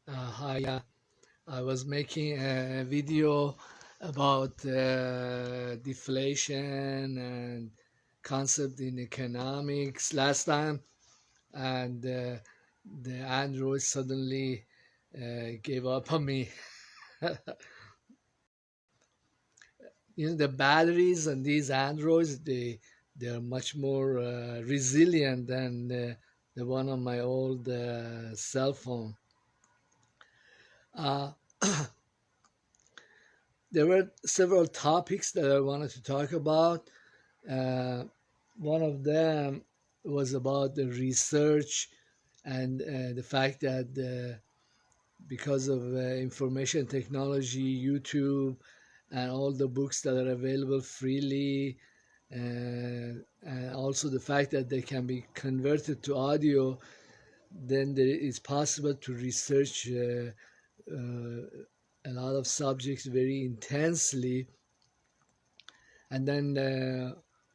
Hi, I was making a video about deflation and concept in economics last time, and the Android suddenly gave up on me. The batteries on these Androids they're much more resilient than the one on my old cell phone. Uh, there were several topics that I wanted to talk about. Uh, One of them was about the research and the fact that because of information technology, YouTube, and all the books that are available freely, and also the fact that they can be converted to audio, then it's possible to research a lot of subjects very intensely. And then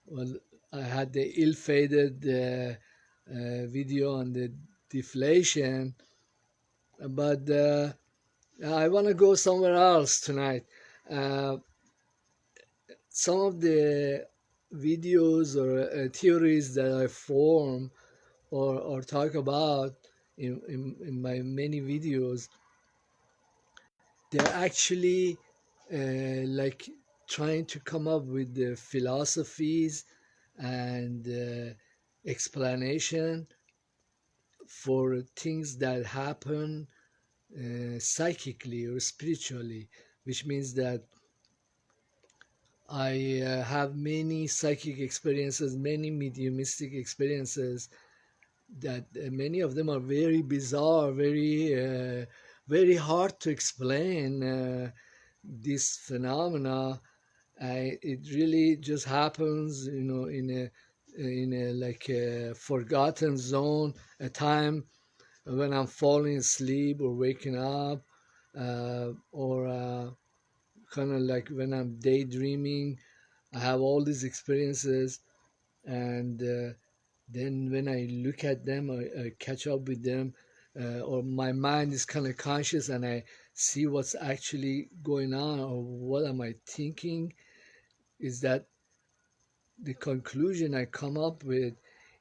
well, I had the ill-fated video on the deflation, but I want to go somewhere else tonight. uh, some of the videos or theories that I form or talk about in my many videos, they're actually like trying to come up with the philosophies and explanation for things that happen psychically or spiritually, which means that I have many psychic experiences, many mediumistic experiences that many of them are very bizarre, very hard to explain. This phenomena, it really just happens, in a like a forgotten zone, a time when I'm falling asleep or waking up, or kind of like when I'm daydreaming. I have all these experiences, and then when I look at them, I catch up with them, or my mind is kind of conscious and I see what's actually going on or what am I thinking, is that the conclusion I come up with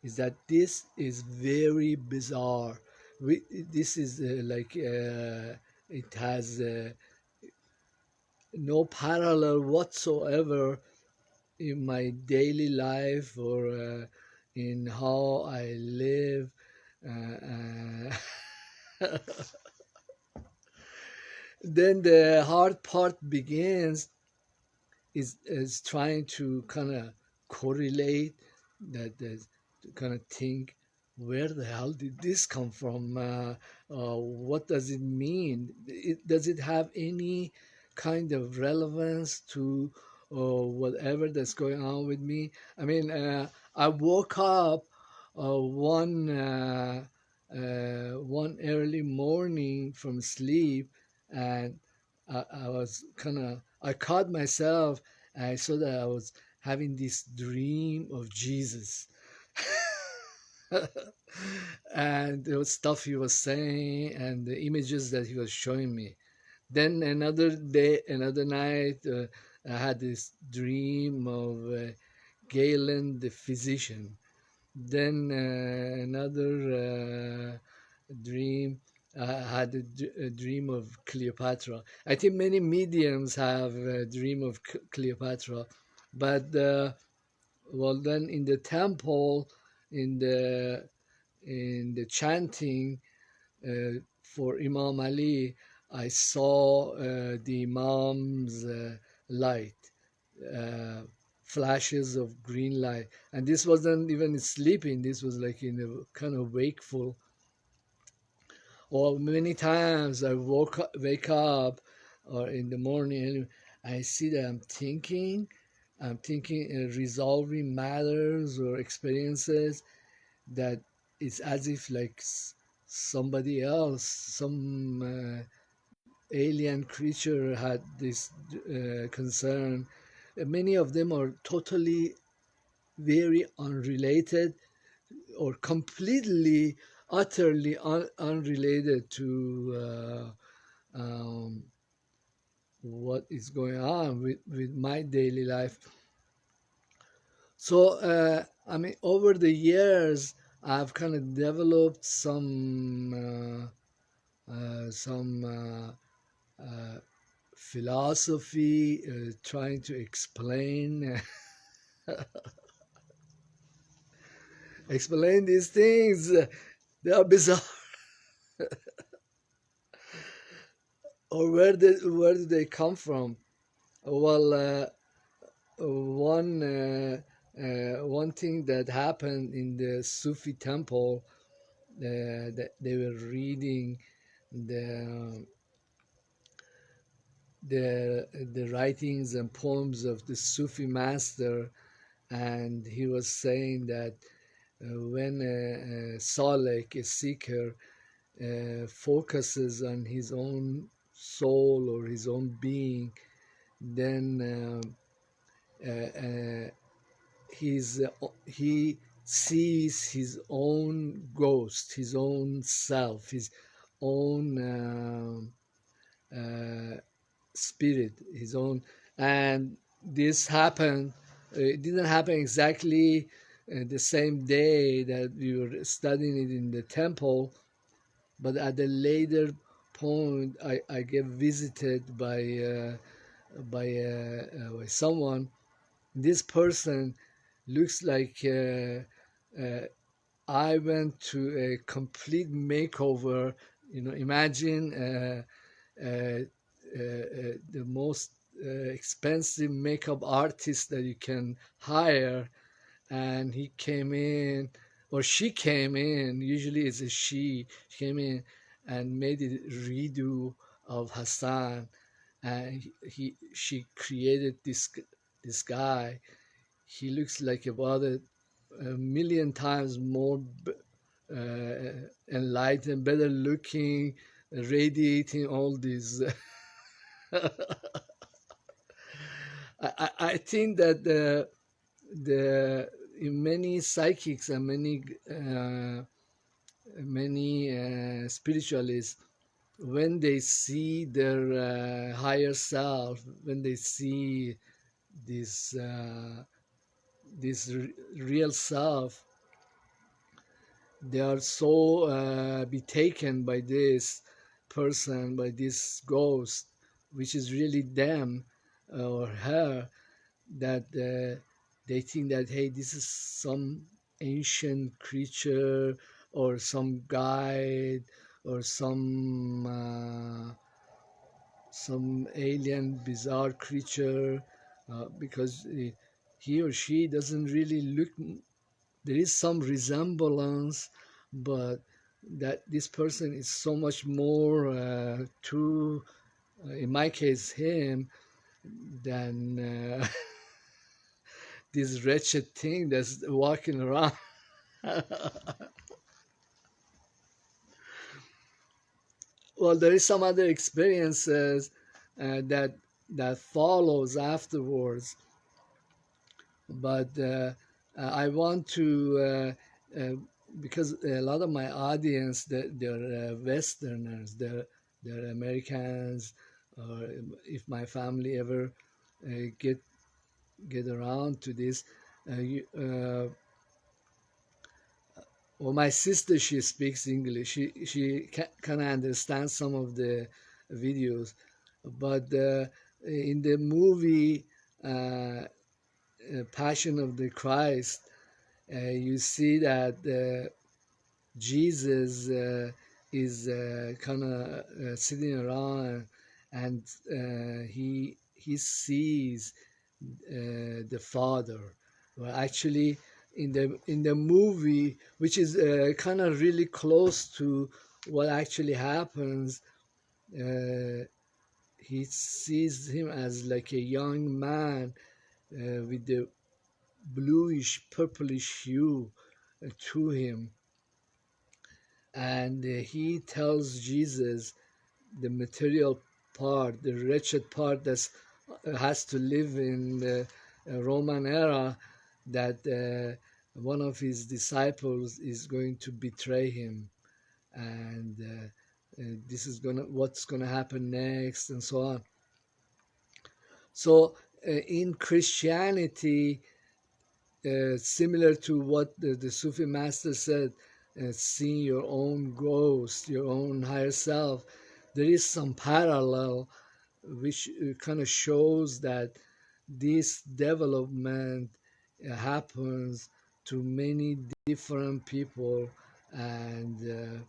is that this is very bizarre. This is it has no parallel whatsoever in my daily life or in how I live. Then the hard part begins, is trying to kind of correlate that, to kind of think, where the hell did this come from? What does it mean? Does it have any kind of relevance to whatever that's going on with me? I mean, I woke up one early morning from sleep, and I was kind of, I caught myself, and I saw that I was having this dream of Jesus. And the stuff he was saying and the images that he was showing me. Then another day, another night, I had this dream of Galen the physician. Then another dream. I had a dream of Cleopatra. I think many mediums have a dream of Cleopatra, but well, then in the temple, in the chanting for Imam Ali, I saw the Imam's light, uh, flashes of green light, and this wasn't even sleeping. This was like in a kind of wakeful. Or many times I wake up, or in the morning, I see that I'm thinking, resolving matters or experiences that it's as if like somebody else, some alien creature had this concern. Many of them are totally very unrelated or completely utterly unrelated to what is going on with my daily life. So, I mean, over the years, I've kind of developed some philosophy, trying to explain explain these things. They are bizarre. Or where do they come from? Well, one thing that happened in the Sufi temple, that they were reading the the writings and poems of the Sufi master, and he was saying that when a Salek, a seeker, focuses on his own soul or his own being, then he sees his own ghost, his own self, his own spirit, his own. And this happened. It didn't happen exactly the same day that we were studying it in the temple, but at a later point, I get visited by someone. This person looks like I went to a complete makeover. Imagine the most expensive makeup artist that you can hire, and he came in, or she came in. Usually, it's a she. She came in and made a redo of Hassan, and she created this guy. He looks like about a million times more enlightened, better looking, radiating all these. I think that the in many psychics and many spiritualists, when they see their higher self, when they see this this real self, they are so be taken by this person, by this ghost, which is really them or her, that they think that, hey, this is some ancient creature or some guide or some alien bizarre creature, because he or she doesn't really look. There is some resemblance, but that this person is so much more to, in my case, him, than this wretched thing that's walking around. Well, there is some other experiences that follows afterwards, but I want to, because a lot of my audience, they're Westerners, they're Americans, or if my family ever get around to this, well, my sister, she speaks English. She can understand some of the videos, but in the movie Passion of the Christ, you see that Jesus is kind of sitting around, and he sees the Father. Well, actually, in the movie, which is kind of really close to what actually happens, uh, he sees him as like a young man with the bluish purplish hue to him, and he tells Jesus the material part, the wretched part that has to live in the Roman era, that one of his disciples is going to betray him. and this is gonna what's gonna happen next, and so on. So in Christianity, similar to what the Sufi master said, seeing your own ghost, your own higher self, there is some parallel which kind of shows that this development happens to many different people. And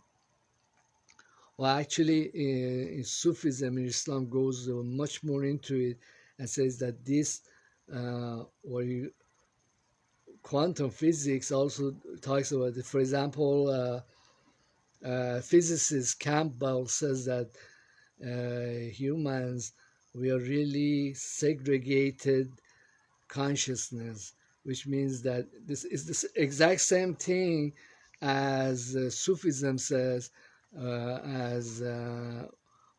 well, actually, in Sufism, in Islam, goes much more into it and says that this, or you, quantum physics also talks about it. For example, physicist Campbell says that humans, we are really segregated consciousness, which means that this is the exact same thing as Sufism says, as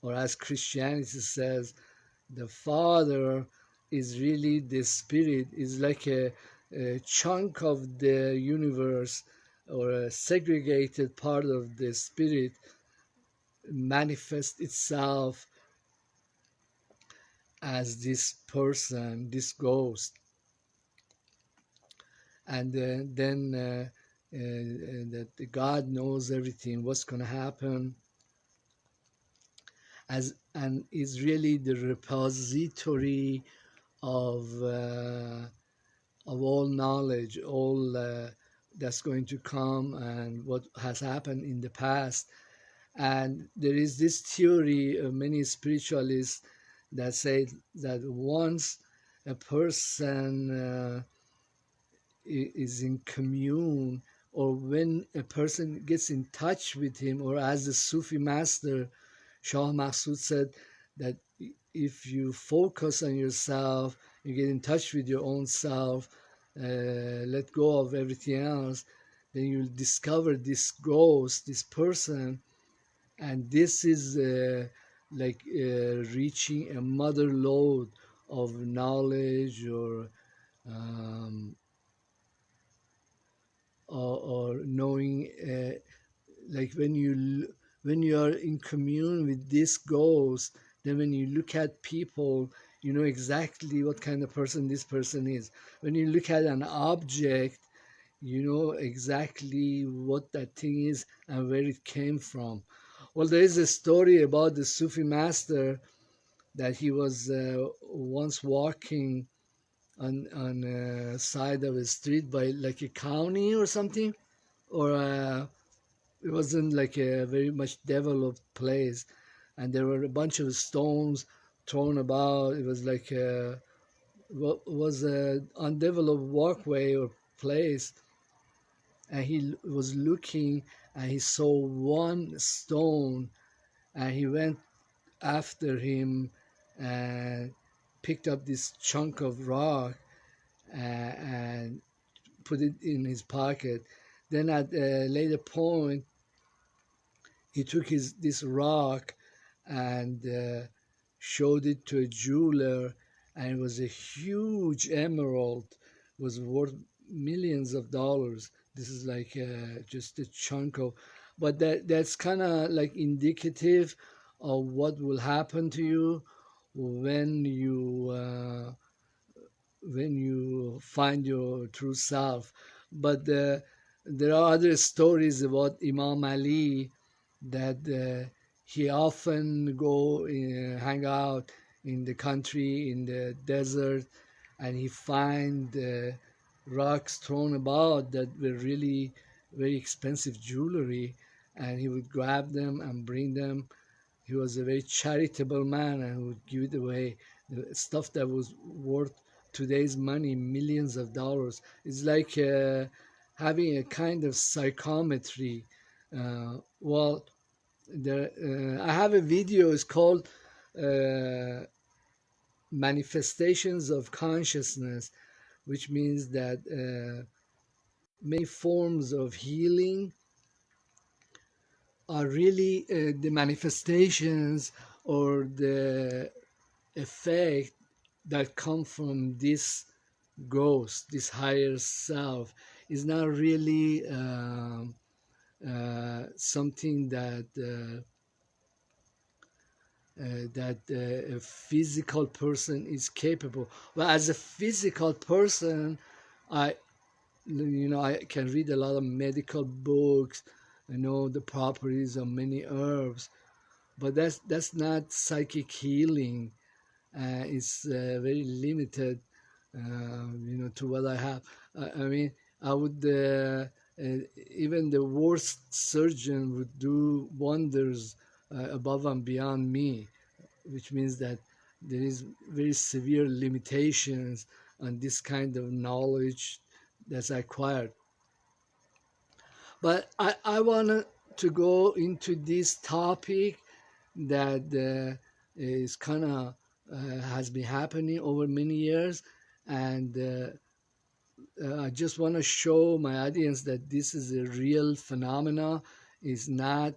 or as Christianity says. The Father is really the Spirit, is like a chunk of the universe, or a segregated part of the Spirit manifests itself as this person, this ghost. And then that God knows everything, what's going to happen, as and is really the repository of all knowledge, all that's going to come, and what has happened in the past. And there is this theory of many spiritualists that say that once a person is in commune, or when a person gets in touch with him, or as the Sufi master Shah Mahsud said, that if you focus on yourself, you get in touch with your own self, let go of everything else, then you'll discover this ghost, this person. And this is like reaching a mother lode of knowledge, um, or knowing, like when you are in commune with this ghost, then when you look at people, you know exactly what kind of person this person is. When you look at an object, you know exactly what that thing is and where it came from. Well, there is a story about the Sufi master that he was once walking on a side of a street by like a county or something, or it wasn't like a very much developed place, and there were a bunch of stones thrown about. It was like a was a undeveloped walkway or place, and he was looking, and he saw one stone, and he went after him and picked up this chunk of rock, and put it in his pocket. Then at a later point, he took this rock and showed it to a jeweler, and it was a huge emerald. It was worth millions of dollars. This is like just a chunk of, but that's kind of like indicative of what will happen to you when you find your true self. But there are other stories about Imam Ali, that he often go hang out in the country, in the desert, and he find rocks thrown about that were really very expensive jewelry, and he would grab them and bring them. He was a very charitable man and would give it away. The stuff that was worth today's money, millions of dollars. It's like having a kind of psychometry. Well, I have a video. It's called uh, "Manifestations of Consciousness," which means that many forms of healing are really the manifestations or the effect that come from this ghost, this higher self. Is not really something that a physical person is capable. Well, as a physical person, I I can read a lot of medical books. I know the properties of many herbs, but that's not psychic healing. It's very limited, to what I have. I mean, I would even the worst surgeon would do wonders above and beyond me, which means that there is very severe limitations on this kind of knowledge that's acquired. But I want to go into this topic that is kind of has been happening over many years, and I just want to show my audience that this is a real phenomena. It's not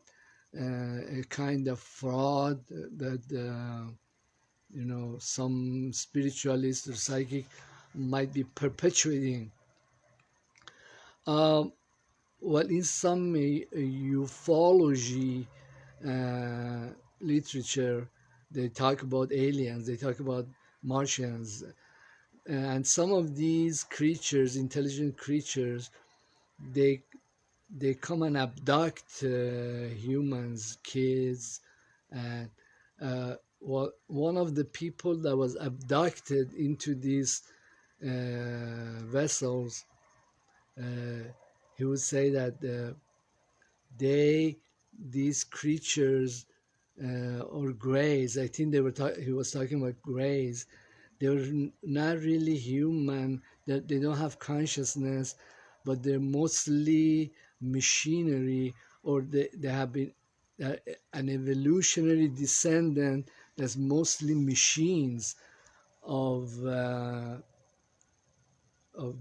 a kind of fraud that some spiritualist or psychic might be perpetuating. Um, well, in some ufology uh, literature, they talk about aliens, they talk about Martians, and some of these creatures, intelligent creatures, they they come and abduct humans, kids, and one of the people that was abducted into these vessels, uh, he would say that they these creatures or greys. I think he was talking about greys. They're not really human. They don't have consciousness, but they're mostly machinery, or they have been uh, an evolutionary descendant that's mostly machines of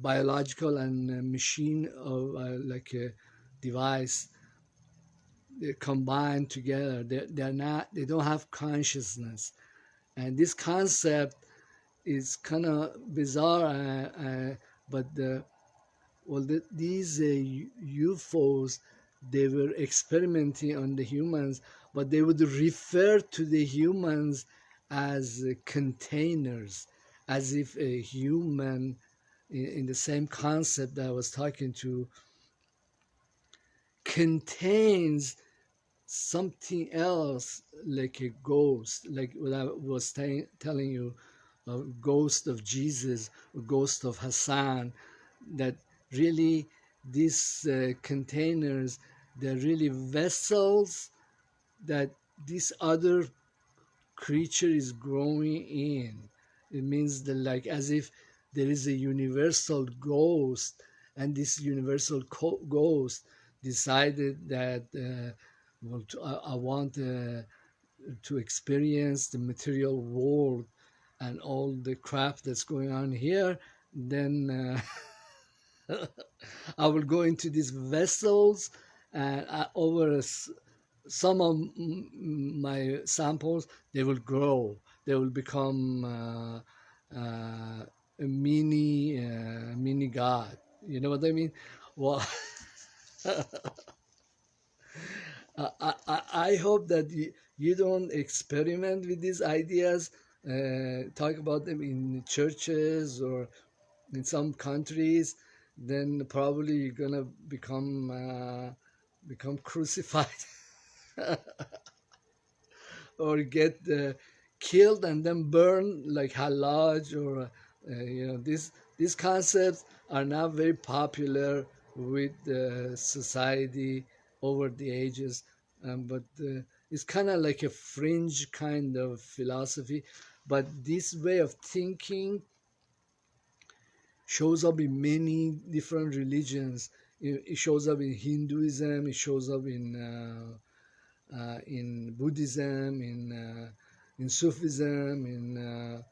biological and machine of like a device. They're combined together. They're not. They don't have consciousness, and this concept is kind of bizarre. But these UFOs, they were experimenting on the humans, but they would refer to the humans as containers, as if a human, in the same concept that I was talking to, contains something else, like a ghost, like what I was telling you, a ghost of Jesus, a ghost of Hassan, that really these containers, they're really vessels that this other creature is growing in. It means that, like, as if there is a universal ghost, and this universal ghost decided that, I want to experience the material world and all the crap that's going on here. Then I will go into these vessels, and over some of my samples, they will grow. They will become a mini god. You know what I mean? Well, I hope that you don't experiment with these ideas. Talk about them in churches or in some countries. Then probably you're gonna become crucified or get killed and then burned like Hallaj, or these concepts are not very popular with society over the ages, but it's kind of like a fringe kind of philosophy. But this way of thinking shows up in many different religions. It shows up in Hinduism, it shows up in Buddhism, in Sufism, in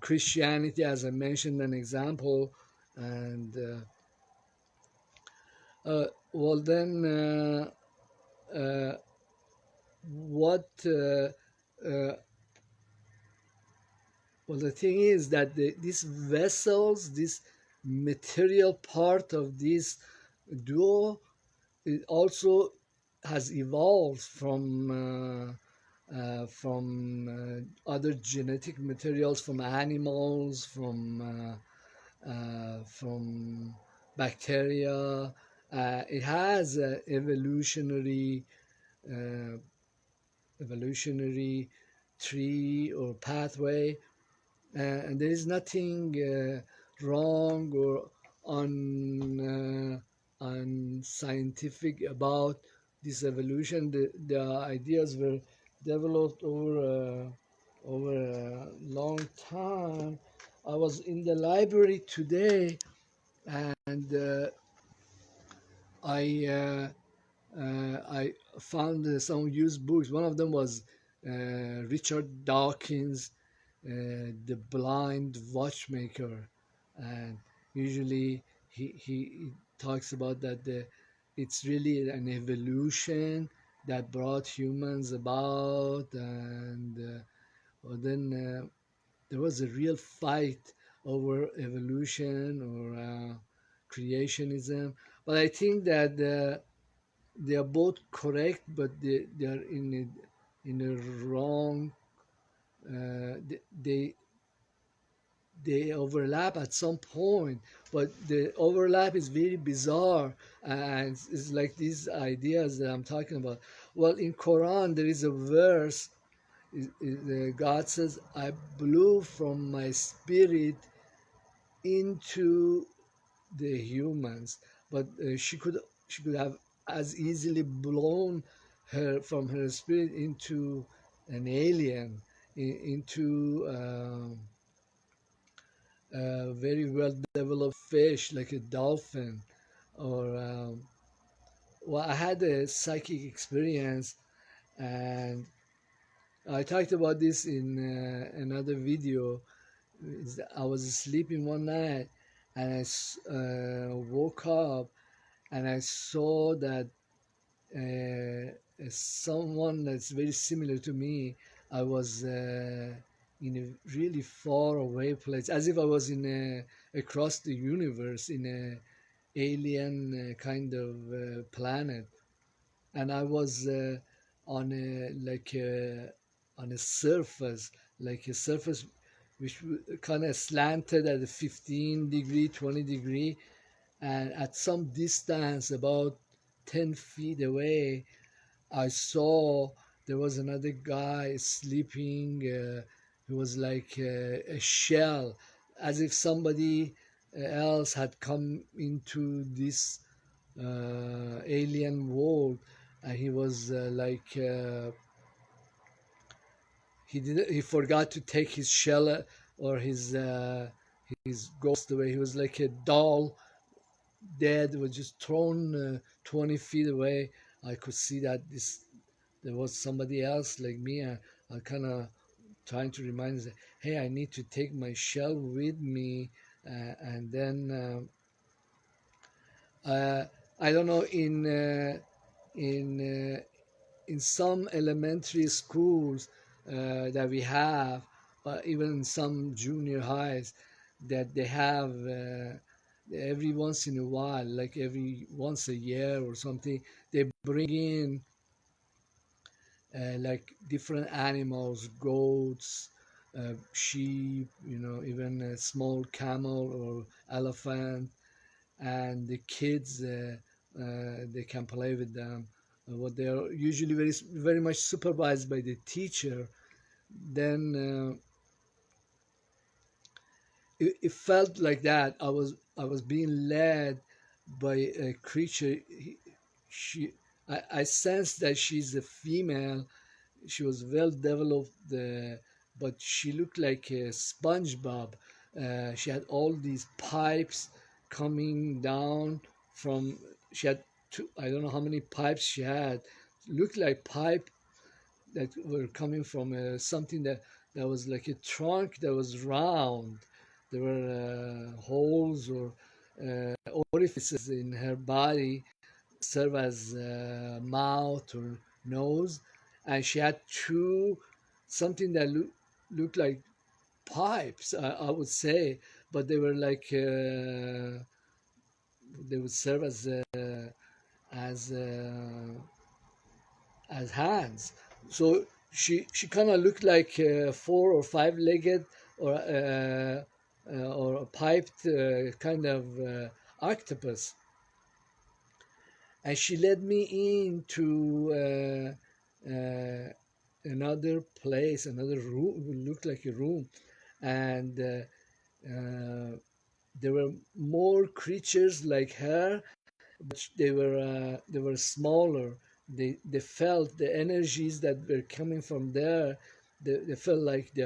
Christianity, as I mentioned an example, and well, then uh, what? Well, the thing is that these vessels, this material part of this duo, it also has evolved other genetic materials, from animals, from bacteria. It has a uh, evolutionary tree or pathway, and there is nothing wrong or unscientific about this evolution. The ideas were developed over a long time. I was in the library today, and I found some used books. One of them was Richard Dawkins, The Blind Watchmaker, and usually he talks about that it's really an evolution that brought humans about, and well, then there was a real fight over evolution or creationism. But I think that they are both correct, but they are in a wrong. They they overlap at some point, but the overlap is very bizarre, and it's like these ideas that I'm talking about. Well, in Quran there is a verse. God says, "I blew from my spirit into the humans," but she could have as easily blown her from her spirit into an alien, into a very well developed fish like a dolphin, or well, I had a psychic experience, and I talked about this in another video. I was sleeping one night, and woke up, and I saw that someone that's very similar to me. I was in a really far away place, as if I was in across the universe in a alien kind of planet, and I was on a on a surface, like a surface which kind of slanted at a 15-degree, 20-degree, and at some distance, about 10 feet away, I saw there was another guy sleeping. He was like a shell, as if somebody else had come into this alien world, and he was he forgot to take his shell or his ghost away. He was like a doll, dead, was just thrown 20 feet away. I could see that this there was somebody else like me. I kind of trying to remind us, hey, I need to take my shell with me, and then I don't know, in in some elementary schools that we have, even in some junior highs, that they have every once in a while, like every once a year or something, they bring in like different animals, goats, sheep, even a small camel or elephant, and the kids they can play with them. But they are usually very much supervised by the teacher. Then it felt like that. I was being led by a creature. She I sensed that she's a female. She was well developed, but she looked like a SpongeBob. She had all these pipes coming down from. She had two. I don't know how many pipes she had. Looked like pipe that were coming from something that was like a trunk that was round. There were holes or orifices in her body, serve as mouth or nose, and she had two, something that looked like pipes, I would say, but they were like they would serve as uh, as hands. So she kind of looked like four or five legged or a piped kind of octopus. And she led me into another place, another room. It looked like a room, and there were more creatures like her, but they were smaller. They felt the energies that were coming from there. They felt like they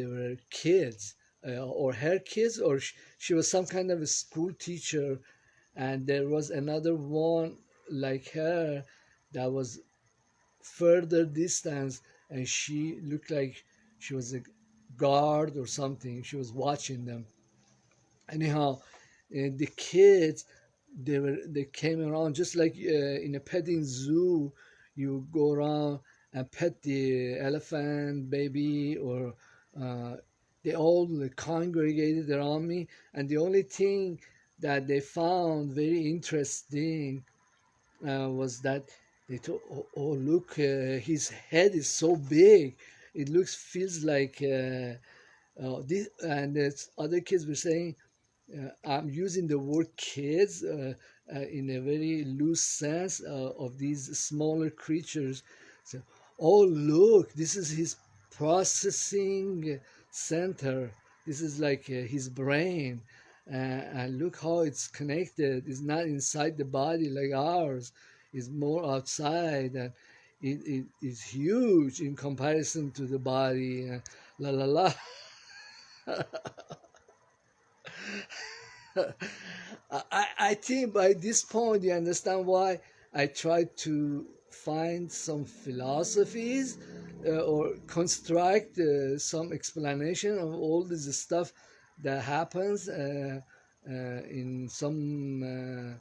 were kids, or her kids, or she was some kind of a school teacher, and there was another one like her that was further distance, and she looked like she was a guard or something. She was watching them. Anyhow, the kids, they came around just like in a petting zoo. You go around and pet the elephant baby, or uh, they all congregated around me. And the only thing that they found very interesting was that they thought, oh look, his head is so big. It looks feels like this. And other kids were saying, I'm using the word kids in a very loose sense of these smaller creatures. So, oh, look, this is his processing center. This is like his brain. And look how it's connected. It's not inside the body like ours, it's more outside. And it is huge in comparison to the body. La la la. I think by this point you understand why I tried to find some philosophies or construct some explanation of all this stuff that happens in some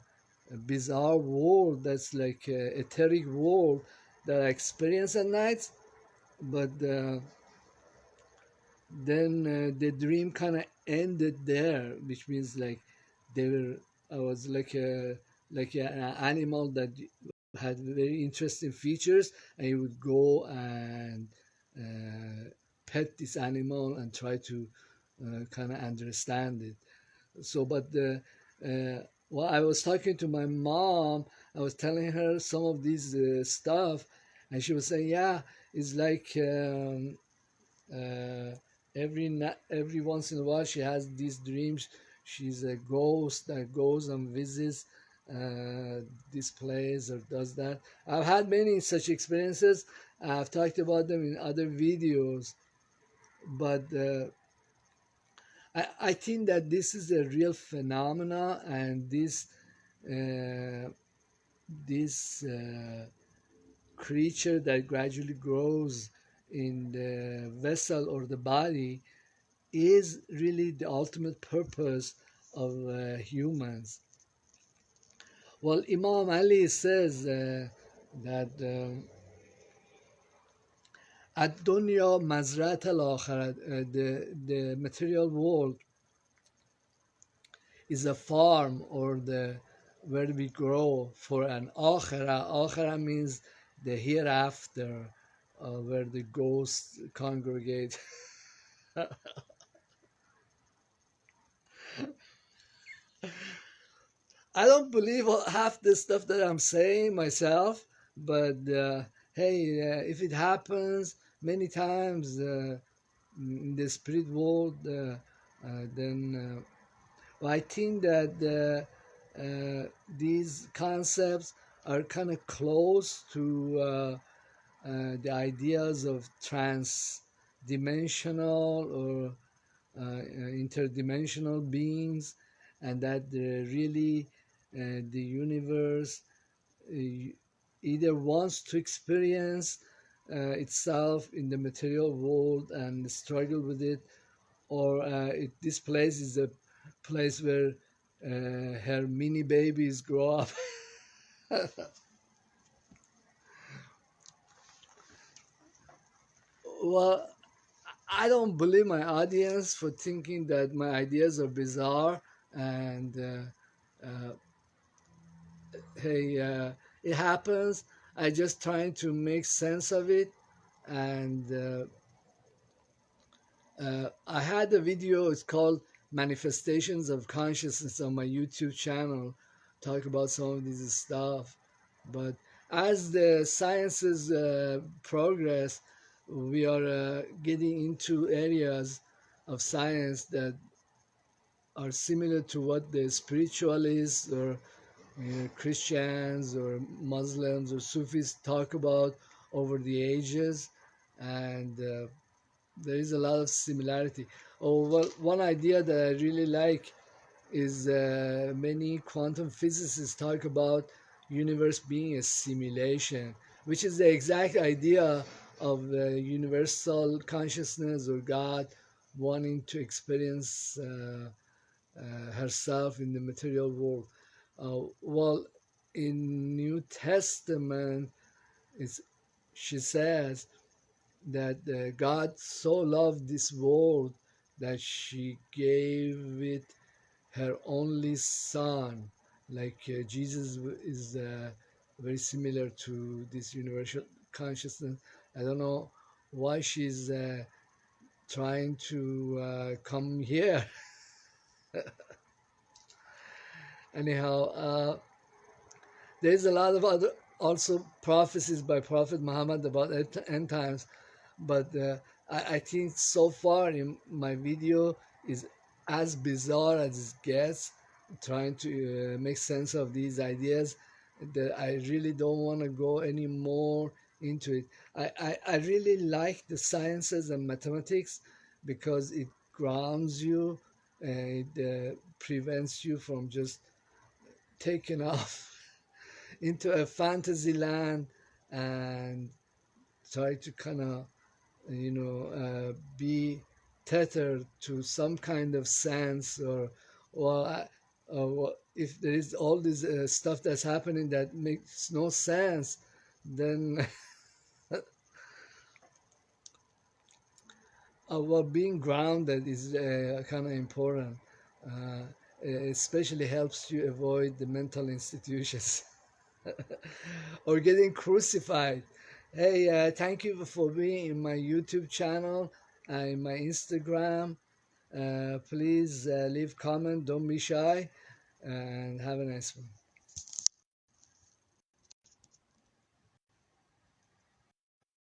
bizarre world that's like etheric world that I experience at night. But then the dream kind of ended there, which means like they were I was like an animal that had very interesting features, and you would go and pet this animal and try to kind of understand it. So but the well, I was talking to my mom. I was telling her some of these stuff, and she was saying, yeah, it's like uh, every once in a while she has these dreams. She's a ghost that goes and visits this place or does that. I've had many such experiences. I've talked about them in other videos, but I think that this is a real phenomena, and uh, this creature that gradually grows in the vessel or the body is really the ultimate purpose of humans. Well, Imam Ali says that ad-dunya mazrat al-akhirat, the material world is a farm, or the where we grow for an akhirah. Akhirah means the hereafter, where the ghosts congregate. I don't believe half the stuff that I'm saying myself, but hey, if it happens many times in the spirit world, then well, I think that these concepts are kind of close to the ideas of trans-dimensional or interdimensional beings, and that really the universe uh, either wants to experience itself in the material world and struggle with it, or this place is a place where her mini babies grow up. Well, I don't believe my audience for thinking that my ideas are bizarre, and hey, it happens. I just trying to make sense of it, and I had a video. It's called "Manifestations of Consciousness" on my YouTube channel. Talk about some of this stuff, but as the sciences progress, we are getting into areas of science that are similar to what the spiritualists or Christians or Muslims or Sufis talk about over the ages, and there is a lot of similarity. Oh, well, one idea that I really like is many quantum physicists talk about universe being a simulation, which is the exact idea of universal consciousness or God wanting to experience herself in the material world. Well, in New Testament, it's, she says that God so loved this world that she gave it her only son. Like Jesus is very similar to this universal consciousness. I don't know why she's trying to come here. Anyhow, there's a lot of other also prophecies by Prophet Muhammad about end times, but I think so far in my video is as bizarre as it gets, trying to make sense of these ideas, that I really don't want to go any more into it. I really like the sciences and mathematics because it grounds you and it prevents you from just taking off into a fantasy land and try to kind of be tethered to some kind of sense, or well if there is all this stuff that's happening that makes no sense, then well, being grounded is kind of important. It especially helps you avoid the mental institutions or getting crucified. Hey, thank you for being in my YouTube channel and my Instagram. Please leave comment. Don't be shy, and have a nice one.